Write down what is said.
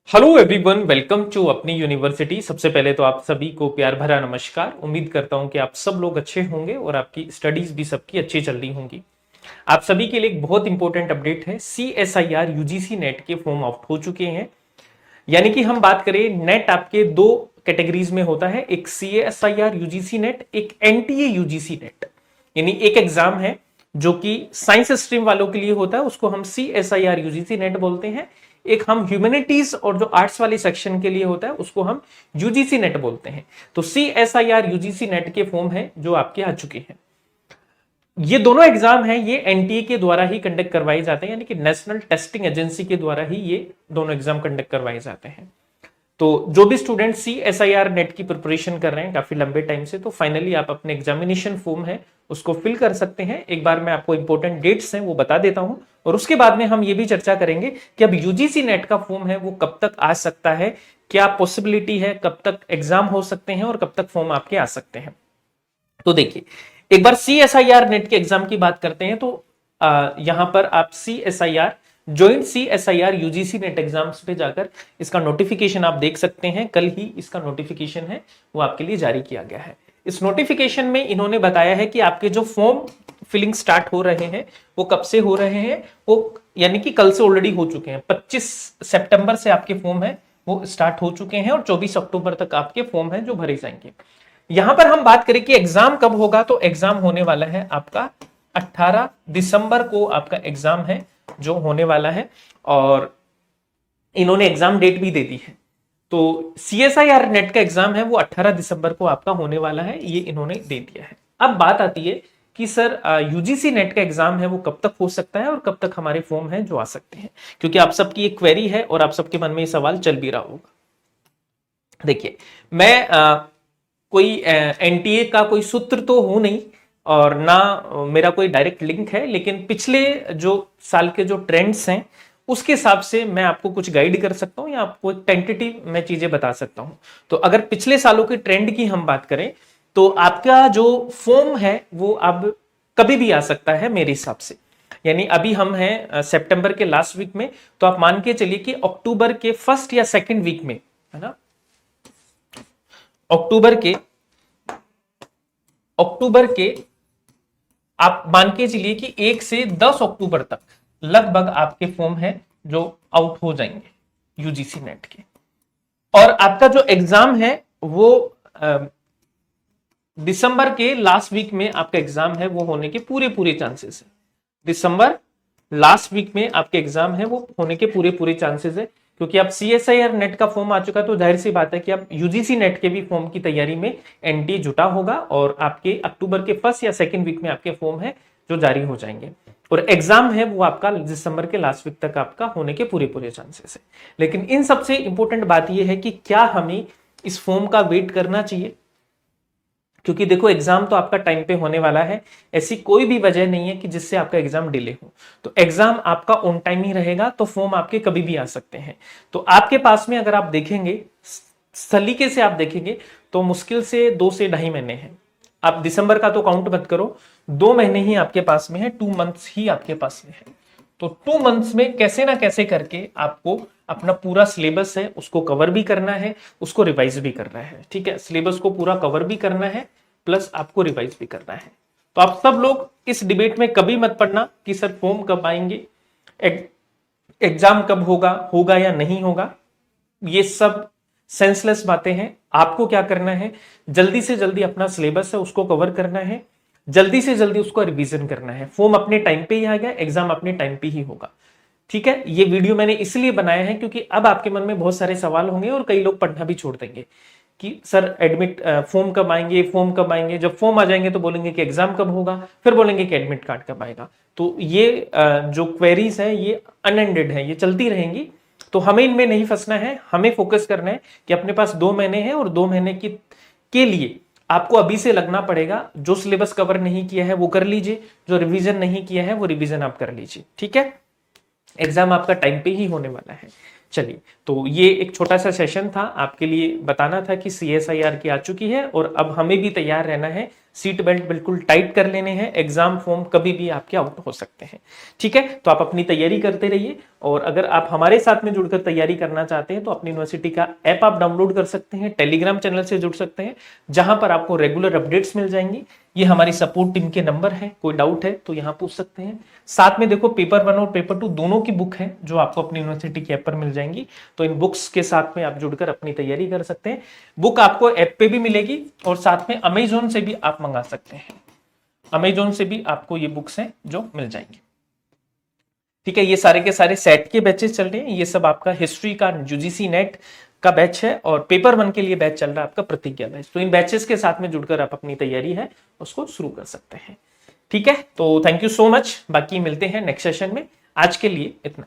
Hello everyone, welcome to अपनी university. सबसे पहले तो आप सभी को प्यार भरा नमस्कार। उम्मीद करता हूं कि आप सब लोग अच्छे होंगे और आपकी स्टडीज भी सबकी अच्छी चल रही होंगी। आप सभी के लिए एक बहुत इंपॉर्टेंट अपडेट है। CSIR यूजीसी नेट के फॉर्म आउट हो चुके हैं। यानी कि हम बात करें, नेट आपके दो कैटेगरीज में होता है, एक CSIR यूजीसी नेट, एक NTA यूजीसी नेट। यानी एक एग्जाम है जो कि साइंस स्ट्रीम वालों के लिए होता है, उसको हम CSIR यूजीसी नेट बोलते हैं। एक हम ह्यूमैनिटीज और जो आर्ट्स वाले सेक्शन के लिए होता है उसको हम यूजीसी नेट बोलते हैं। तो CSIR यूजीसी नेट के फॉर्म है जो आपके आ चुके हैं। ये दोनों एग्जाम हैं, ये एनटीए के द्वारा ही कंडक्ट करवाए जाते हैं, यानी कि नेशनल टेस्टिंग एजेंसी के द्वारा ही ये दोनों एग्जाम कंडक्ट करवाए जाते हैं। तो जो भी स्टूडेंट CSIR नेट की प्रिपरेशन कर रहे हैं काफी लंबे टाइम से, तो फाइनली आप अपने एग्जामिनेशन फॉर्म है उसको फिल कर सकते हैं। एक बार मैं आपको इंपॉर्टेंट डेट्स हैं वो बता देता हूं, और उसके बाद में हम ये भी चर्चा करेंगे कि अब यूजीसी नेट का फॉर्म है वो कब तक आ सकता है, क्या पॉसिबिलिटी है, कब तक एग्जाम हो सकते हैं और कब तक फॉर्म आपके आ सकते हैं। तो देखिए, एक बार CSIR नेट के एग्जाम की बात करते हैं तो यहां पर आप CSIR joint CSIR UGC net exams पे जाकर इसका नोटिफिकेशन आप देख सकते हैं। कल ही इसका नोटिफिकेशन है वो आपके लिए जारी किया गया है। इस नोटिफिकेशन में इन्होंने बताया है कि आपके जो फॉर्म फिलिंग स्टार्ट हो रहे हैं वो कब से हो रहे हैं, वो यानी कि कल से ऑलरेडी हो चुके हैं। 25 सितंबर से आपके फॉर्म है वो स्टार्ट हो चुके हैं और 24 अक्टूबर तक आपके फॉर्म है जो भरे जाएंगे। यहां पर हम बात करें कि एग्जाम कब होगा, तो एग्जाम होने वाला है आपका 18 दिसंबर को आपका एग्जाम है जो होने वाला है, और इन्होंने एग्जाम डेट भी दे दी है। तो CSIR नेट का एग्जाम है वो 18 दिसंबर को आपका होने वाला है, ये इन्होंने दे दिया है। अब बात आती है कि सर यूजीसी नेट का एग्जाम है वो कब तक हो सकता है और कब तक हमारे फॉर्म है जो आ सकते हैं, क्योंकि आप सबकी एक क्वेरी है और आप सबके मन में ये सवाल चल भी रहा होगा। देखिए, मैं कोई एनटीए का कोई सूत्र तो हूं नहीं और ना मेरा कोई डायरेक्ट लिंक है, लेकिन पिछले जो साल के जो ट्रेंड्स हैं उसके हिसाब से मैं आपको कुछ गाइड कर सकता हूं या आपको एक टेंटेटिव मैं चीजें बता सकता हूं। तो अगर पिछले सालों के ट्रेंड की हम बात करें तो आपका जो फॉर्म है वो अब कभी भी आ सकता है मेरे हिसाब से। यानी अभी हम हैं सितंबर के लास्ट वीक में, तो आप मान के चलिए कि अक्टूबर के फर्स्ट या सेकेंड वीक में, है ना, अक्टूबर के आप मान के चलिए कि 1 से 10 अक्टूबर तक लगभग आपके फॉर्म है जो आउट हो जाएंगे यूजीसी नेट के। और आपका जो एग्जाम है वो दिसंबर के लास्ट वीक में आपका एग्जाम है वो होने के पूरे पूरे चांसेस है। दिसंबर लास्ट वीक में आपके एग्जाम है वो होने के पूरे पूरे चांसेस है, क्योंकि आप CSIR नेट का फॉर्म आ चुका तो जाहिर सी बात है कि आप यूजीसी नेट के भी फॉर्म की तैयारी में एनटी जुटा होगा, और आपके अक्टूबर के फर्स्ट या सेकेंड वीक में आपके फॉर्म है जो जारी हो जाएंगे, और एग्जाम है वो आपका दिसंबर के लास्ट वीक तक आपका होने के पूरे पूरे चांसेस है। लेकिन इन सबसे इंपॉर्टेंट बात यह है कि क्या हमें इस फॉर्म का वेट करना चाहिए, क्योंकि देखो एग्जाम तो आपका टाइम पे होने वाला है, ऐसी कोई भी वजह नहीं है कि जिससे आपका एग्जाम डिले हो। तो एग्जाम आपका ऑन टाइम ही रहेगा, तो फॉर्म आपके कभी भी आ सकते हैं। तो आपके पास में अगर आप देखेंगे, सलीके से आप देखेंगे, तो मुश्किल से 2 से ढाई महीने हैं। आप दिसंबर का तो काउंट मत करो, 2 महीने ही आपके पास में है, 2 मंथ्स ही आपके पास में है। तो 2 मंथ्स में कैसे ना कैसे करके आपको अपना पूरा सिलेबस है उसको कवर भी करना है, उसको रिवाइज भी करना है। ठीक है, सिलेबस को पूरा कवर भी करना है प्लस आपको रिवाइज भी करना है। तो आप सब लोग इस डिबेट में कभी मत पड़ना कि सर फॉर्म कब आएंगे, एग्जाम कब होगा, होगा या नहीं होगा। ये सब सेंसलेस बातें हैं। आपको क्या करना है, जल्दी से जल्दी अपना सिलेबस है उसको कवर करना है, जल्दी से जल्दी उसको रिवीजन करना है। फॉर्म अपने टाइम पे ही आएगा, एग्जाम अपने टाइम पे ही होगा। ठीक है, ये वीडियो मैंने इसलिए बनाया है क्योंकि अब आपके मन में बहुत सारे सवाल होंगे और कई लोग पढ़ना भी छोड़ देंगे कि सर एडमिट फॉर्म कब आएंगे, फॉर्म कब आएंगे। जब फॉर्म आ जाएंगे तो बोलेंगे कि एग्जाम कब होगा, फिर बोलेंगे कि एडमिट कार्ड कब आएगा। तो ये जो क्वेरीज है ये अनएंडेड है, ये चलती रहेंगी। तो हमें इनमें नहीं फंसना है, हमें फोकस करना है कि अपने पास 2 महीने हैं और 2 महीने के लिए आपको अभी से लगना पड़ेगा। जो सिलेबस कवर नहीं किया है वो कर लीजिए, जो रिवीजन नहीं किया है वो रिवीजन आप कर लीजिए। ठीक है, एग्जाम आपका टाइम पे ही होने वाला है। चलिए, तो ये एक छोटा सा सेशन था, आपके लिए बताना था कि CSIR की आ चुकी है और अब हमें भी तैयार रहना है, सीट बेल्ट बिल्कुल टाइट कर लेने हैं, एग्जाम फॉर्म कभी भी आपके आउट हो सकते हैं। ठीक है, तो आप अपनी तैयारी करते रहिए, और अगर आप हमारे साथ में जुड़कर तैयारी करना चाहते हैं तो अपनी यूनिवर्सिटी का ऐप आप डाउनलोड कर सकते हैं, टेलीग्राम चैनल से जुड़ सकते हैं, जहां पर आपको रेगुलर अपडेट्स मिल जाएंगी। ये हमारी सपोर्ट टीम के नंबर है, कोई डाउट है तो यहाँ पूछ सकते हैं। साथ में देखो पेपर 1 और पेपर 2 दोनों की बुक है जो आपको अपनी यूनिवर्सिटी के ऐप पर मिल जाएंगी, तो इन बुक्स के साथ में आप जुड़कर अपनी तैयारी कर सकते हैं। बुक आपको ऐप पे भी मिलेगी और साथ में अमेजोन से भी आप मंगा सकते हैं, अमेजोन से भी आपको ये बुक्स हैं जो मिल जाएंगी। ठीक है, ये सारे के सारे सेट के बैचेस चल रहे हैं, ये सब आपका हिस्ट्री का यूजीसी नेट का बैच है और पेपर 1 के लिए बैच चल रहा है आपका प्रतिज्ञा बैच। तो इन बैचेस के साथ में जुड़कर आप अपनी तैयारी है उसको शुरू कर सकते हैं। ठीक है, तो थैंक यू सो मच, बाकी मिलते हैं नेक्स्ट सेशन में, आज के लिए इतना।